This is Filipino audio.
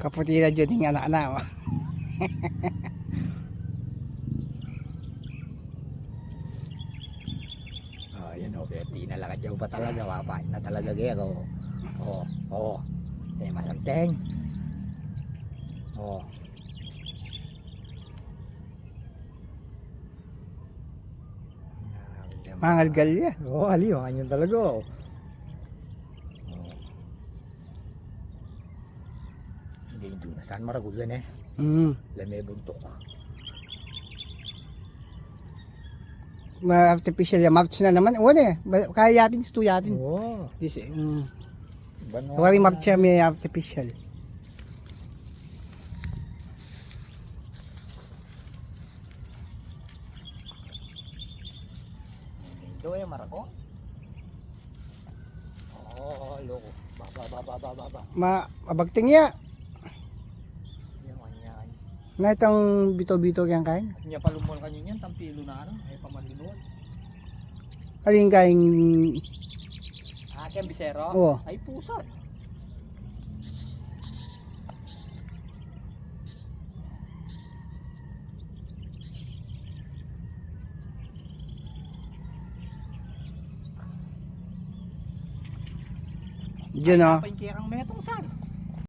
Kaputira dyan yung anak-anak. Oh. Oh, yan o, di na lang kadyaw ba talaga, wapain na talaga gero. Masanteng. Oh. Mangalgal yan. Aliw, ganyan talaga. Hindi doon. Saan maragulan eh? Lamay buntok. Ma-artificial yan. March na naman. Oo eh. Kaya yatin, gusto yatin. Oo. Huwag March siya may artificial. Ito eh, marago. Loko. Baba. Mabagting ya. Yan. Na itong bito-bito kayang kain. Kanya palumol kanyo yan, tampilo na ano, ay pamanlinuan. Aling kain. Kaya bisero? Oo. Ay pusat. Diyan o. Apa yung kirang metong saan?